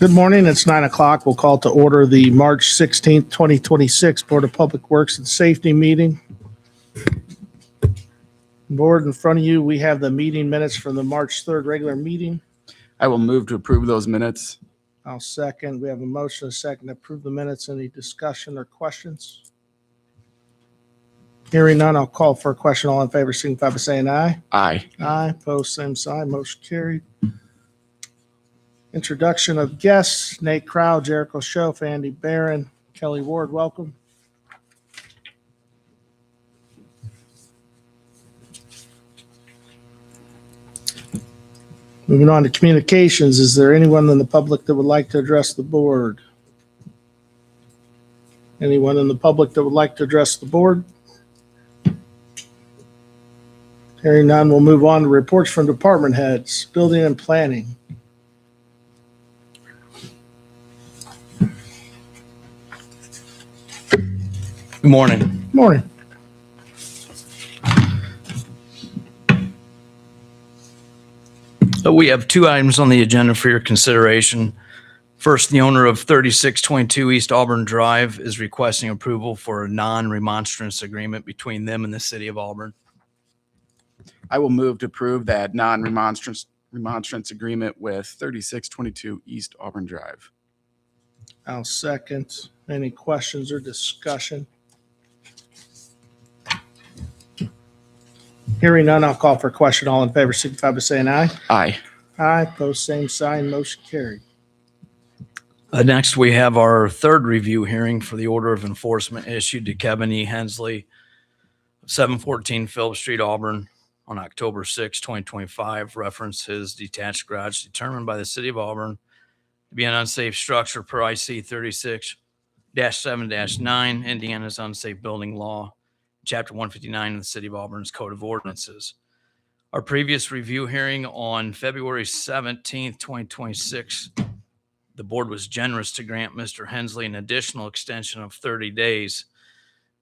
Good morning. It's 9 o'clock. We'll call to order the March 16th, 2026 Board of Public Works and Safety meeting. Board, in front of you, we have the meeting minutes from the March 3rd regular meeting. I will move to approve those minutes. I'll second. We have a motion, a second to approve the minutes. Any discussion or questions? Hearing none, I'll call for a question. All in favor, signify by saying aye. Aye. Aye. Opposed, same sign. Motion carried. Introduction of guests: Nate Crow, Jericho Schoaf, Andy Barron, Kelly Ward. Welcome. Moving on to communications, is there anyone in the public that would like to address the board? Anyone in the public that would like to address the board? Hearing none, we'll move on to reports from department heads. Building and planning. Good morning. Morning. We have two items on the agenda for your consideration. First, the owner of 3622 East Auburn Drive is requesting approval for a non-remonstrance agreement between them and the city of Auburn. I will move to approve that non-remonstrance agreement with 3622 East Auburn Drive. I'll second. Any questions or discussion? Hearing none, I'll call for a question. All in favor, signify by saying aye. Aye. Aye. Post same sign. Motion carried. Next, we have our third review hearing for the order of enforcement issued to Kevin E. Hensley, 714 Phillips Street, Auburn, on October 6, 2025. Reference his detached garage determined by the city of Auburn to be an unsafe structure per IC 36-7-9, Indiana's unsafe building law, Chapter 159 of the City of Auburn's Code of Ordinances. Our previous review hearing on February 17th, 2026, the board was generous to grant Mr. Hensley an additional extension of 30 days.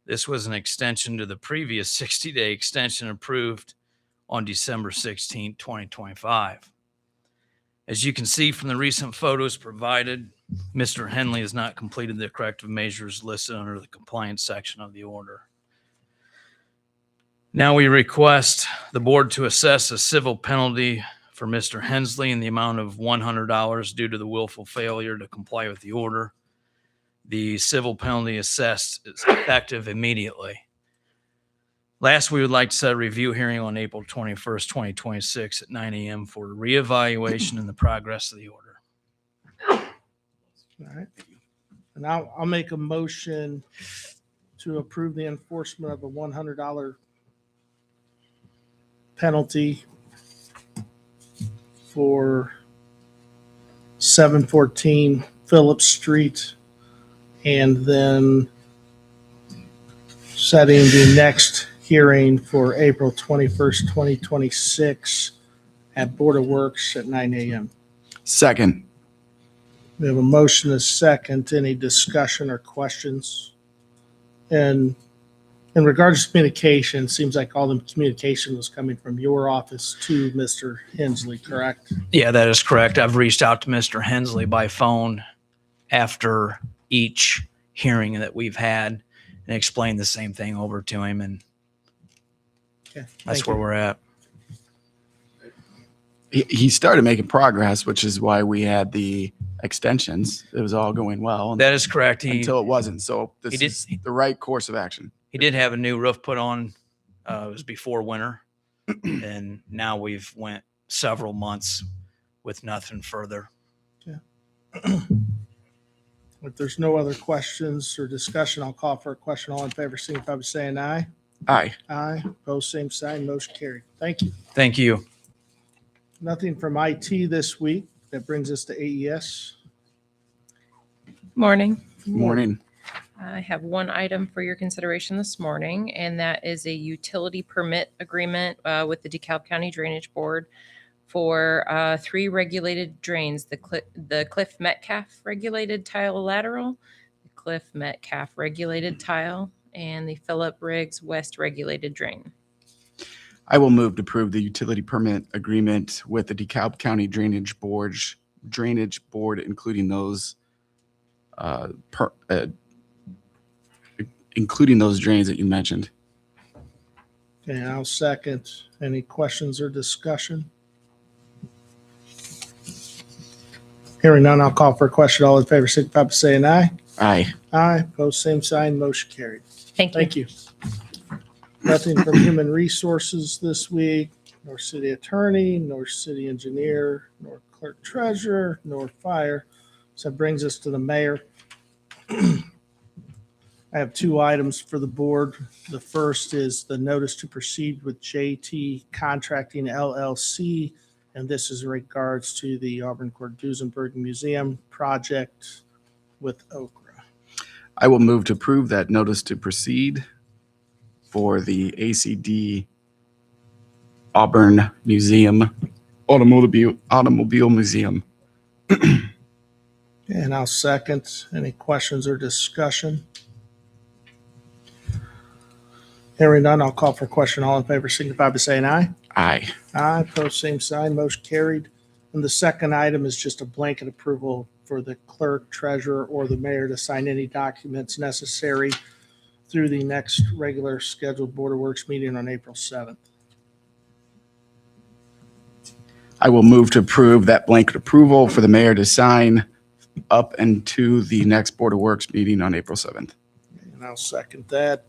This was an extension to the previous 60-day extension approved on December 16, 2025. As you can see from the recent photos provided, Mr. Henley has not completed the corrective measures listed under the compliance section of the order. Now we request the board to assess a civil penalty for Mr. Hensley in the amount of $100 due to the willful failure to comply with the order. The civil penalty assessed is effective immediately. Last, we would like to set a review hearing on April 21st, 2026 at 9 a.m. for reevaluation and the progress of the order. All right. And I'll make a motion to approve the enforcement of a $100 penalty for 714 Phillips Street, and then setting the next hearing for April 21st, 2026 at Board of Works at 9 a.m. Second. We have a motion, a second. Any discussion or questions? And in regards to communication, it seems like all the communication was coming from your office to Mr. Hensley, correct? Yeah, that is correct. I've reached out to Mr. Hensley by phone after each hearing that we've had and explained the same thing over to him, and Okay, that's thank where you. we're at. He started making progress, which is why we had the extensions. It was all going well That is correct. until it wasn't. So this he did- is the right course of action. He did have a new roof put on. It was before winter, and now we've went several months with nothing further. If there's no other questions or discussion, I'll call for a question. All in favor, signify by saying aye. Aye. Aye. Opposed, same sign. Motion carried. Thank you. Thank you. Nothing from IT this week. That brings us to AES. Morning. Morning. I have one item for your consideration this morning, and that is a utility permit agreement with the DeKalb County Drainage Board for 3 regulated drains: the Cliff Metcalf regulated tile lateral, the Cliff Metcalf regulated tile, and the Philip Riggs West regulated drain. I will move to approve the utility permit agreement with the DeKalb County Drainage Board Drainage Board, including those including those drains that you mentioned. Okay, I'll second. Any questions or discussion? Hearing none, I'll call for a question. All in favor, signify by saying aye. Aye. Aye, post same sign, motion carried. Thank you. Thank you. Nothing from Human Resources this week, nor City Attorney, nor City Engineer, nor Clerk Treasurer, nor Fire. So that brings us to the Mayor. I have two items for the board. The first is the notice to proceed with JT Contracting LLC, and this is in regards to the Auburn Court Duesenberg Museum project with Okra. I will move to approve that notice to proceed for the ACD Auburn Museum, Automobile Museum. And I'll second. Any questions or discussion? Hearing none, I'll call for a question. All in favor, signify by saying aye. Aye. Aye, post same sign, motion carried. And the second item is just a blanket approval for the clerk, treasurer, or the mayor to sign any documents necessary through the next regular scheduled Board of Works meeting on April 7th. I will move to approve that blanket approval for the mayor to sign up and to the next Board of Works meeting on April 7th. And I'll second that.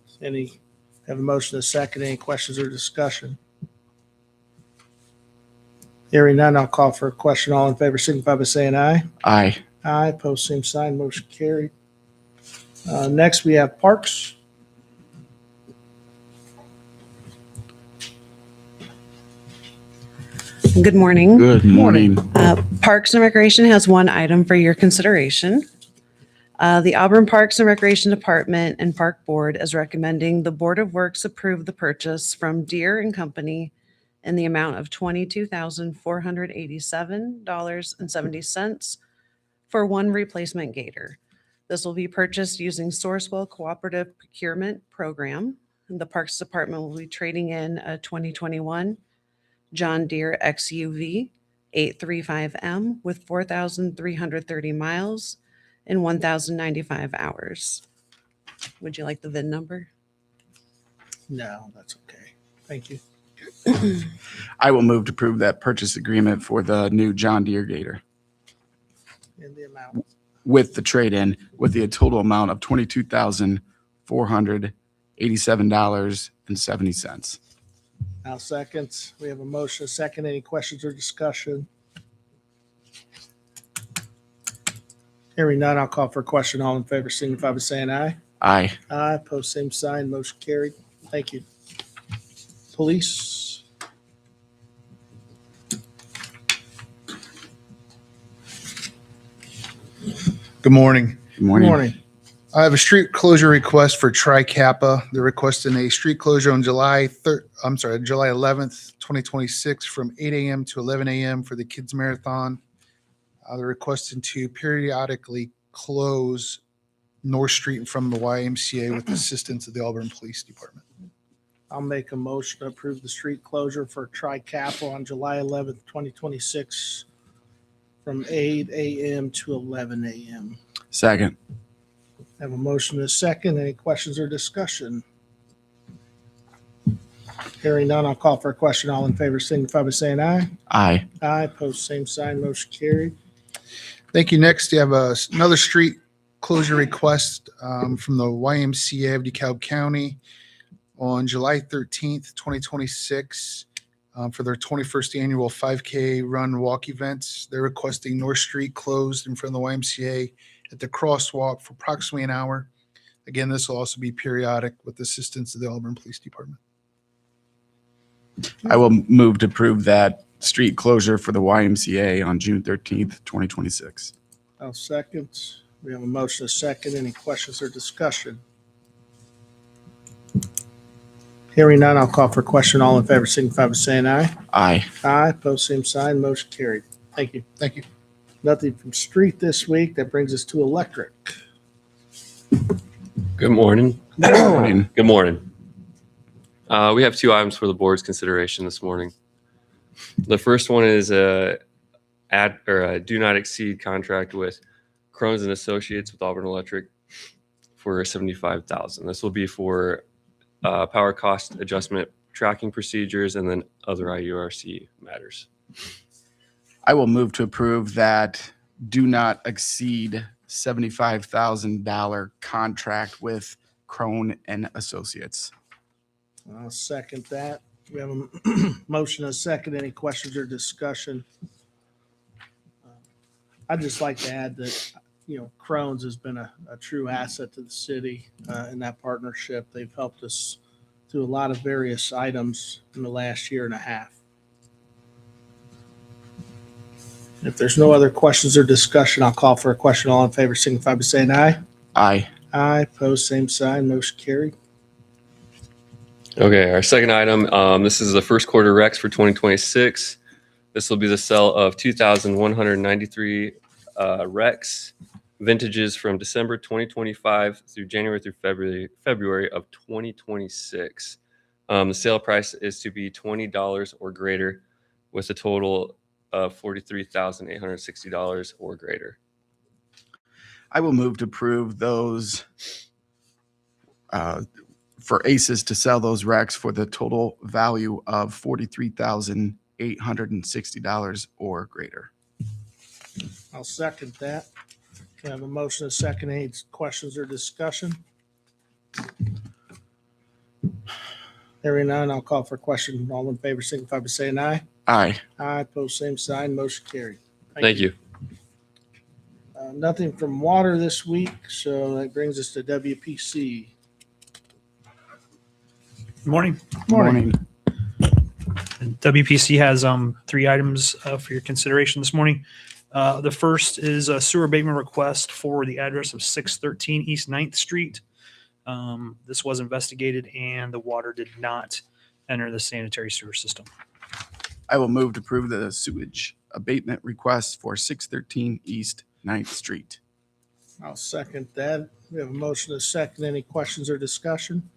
Have a motion to second. Any questions or discussion? Hearing none, I'll call for a question. All in favor, signify by saying aye. Aye. Aye, post same sign, motion carried. Next, we have Parks. Good morning. Good morning. Parks and Recreation has one item for your consideration. The Auburn Parks and Recreation Department and Park Board is recommending the Board of Works approve the purchase from Deere and Company in the amount of $22,487.70 for one replacement gator. This will be purchased using Sourcewell Cooperative Procurement Program. The Parks Department will be trading in a 2021 John Deere XUV 835M with 4,330 miles and 1,095 hours. Would you like the VIN number? No, that's okay. Thank you. I will move to approve that purchase agreement for the new John Deere Gator In the amount. with the trade-in, with the total amount of $22,487.70. I'll second. We have a motion, a second. Any questions or discussion? Hearing none, I'll call for a question. All in favor, signify by saying aye. Aye. Aye, post same sign, motion carried. Thank you. Police. Good morning. Good morning. Morning. I have a street closure request for Tri Kappa. They're requesting a street closure on July 11th, 2026 from 8 a.m. to 11 a.m. for the Kids Marathon. They're requesting to periodically close North Street from the YMCA with the assistance of the Auburn Police Department. I'll make a motion to approve the street closure for Tri Kappa on July 11th, 2026 from 8 a.m. to 11 a.m. Second. Have a motion and a second. Any questions or discussion? Hearing none, I'll call for a question. All in favor, signify by saying aye. Aye. Aye, post same sign, motion carried. Thank you. Next, you have another street closure request from the YMCA of DeKalb County on July 13th, 2026 for their 21st annual 5K run walk events. They're requesting North Street closed in front of the YMCA at the crosswalk for approximately an hour. Again, this will also be periodic with the assistance of the Auburn Police Department. I will move to approve that street closure for the YMCA on June 13th, 2026. I'll second. We have a motion, a second. Any questions or discussion? Hearing none, I'll call for a question. All in favor, signify by saying aye. Aye. Aye, post same sign, motion carried. Thank you. Thank you. Nothing from street this week. That brings us to electric. Good morning. Morning. Good morning. We have two items for the board's consideration this morning. The first one is a do not exceed contract with Crohn's and Associates with Auburn Electric for $75,000. This will be for power cost adjustment tracking procedures and then other IURC matters. I will move to approve that do not exceed $75,000 contract with Crone and Associates. I'll second that. We have a motion and a second. Any questions or discussion? I'd just like to add that, Crohn's has been a true asset to the city in that partnership. They've helped us through a lot of various items in the last year and a half. If there's no other questions or discussion, I'll call for a question. All in favor, signify by saying aye. Aye. Aye, pose same sign, motion carried. Okay, our second item, this is the first quarter Rex for 2026. This will be the sale of 2,193 Rex vintages from December 2025 through January through February of 2026. The sale price is to be $20 or greater, with a total of $43,860 or greater. I will move to approve those for ACES to sell those RECs for the total value of $43,860 or greater. I'll second that. Can I have a motion and a second? Any questions or discussion? Hearing none, I'll call for a question. All in favor, signify by saying aye. Aye. Aye, pose same sign, motion carried. Thank you. Nothing from water this week, so that brings us to WPC. Morning. Morning. WPC has 3 items for your consideration this morning. The first is a sewer abatement request for the address of 613 East 9th Street. This was investigated and the water did not enter the sanitary sewer system. I will move to approve the sewage abatement request for 613 East 9th Street. I'll second that. We have a motion and a second. Any questions or discussion?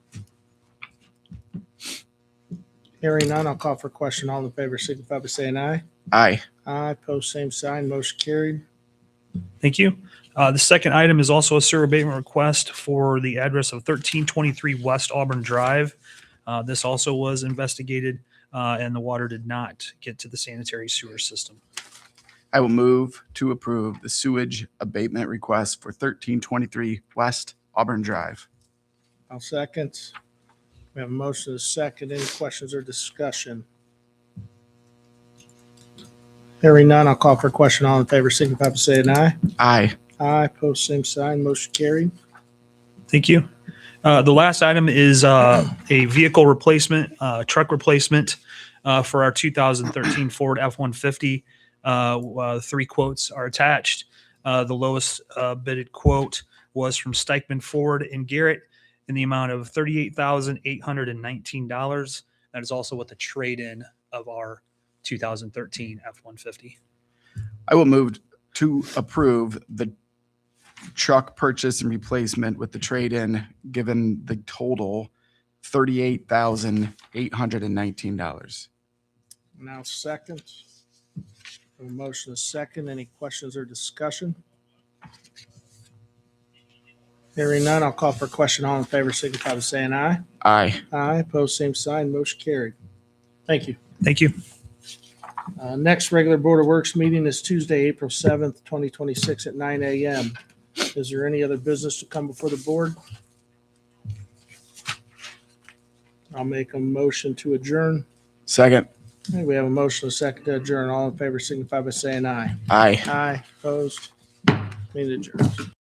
Hearing none, I'll call for a question. All in favor, signify by saying aye. Aye. Aye, pose same sign, motion carried. Thank you. The second item is also a sewer abatement request for the address of 1323 West Auburn Drive. This also was investigated and the water did not get to the sanitary sewer system. I will move to approve the sewage abatement request for 1323 West Auburn Drive. I'll second. We have a motion and a second. Any questions or discussion? Hearing none, I'll call for a question. All in favor, signify by saying aye. Aye. Aye, pose same sign, motion carried. Thank you. The last item is a vehicle replacement, truck replacement for our 2013 Ford F-150. 3 quotes are attached. The lowest bidded quote was from Stikeman Ford in Garrett in the amount of $38,819. That is also with the trade-in of our 2013 F-150. I will move to approve the truck purchase and replacement with the trade-in, given the total $38,819. Now second. A motion is second. Any questions or discussion? Hearing none, I'll call for a question. All in favor, signify by saying aye. Aye. Aye, pose same sign, motion carried. Thank you. Thank you. Next regular Board of Works meeting is Tuesday, April 7th, 2026 at 9 a.m. Is there any other business to come before the board? I'll make a motion to adjourn. Second. Okay, we have a motion, a second to adjourn. All in favor, signify by saying aye. Aye. Aye, opposed, meeting adjourned.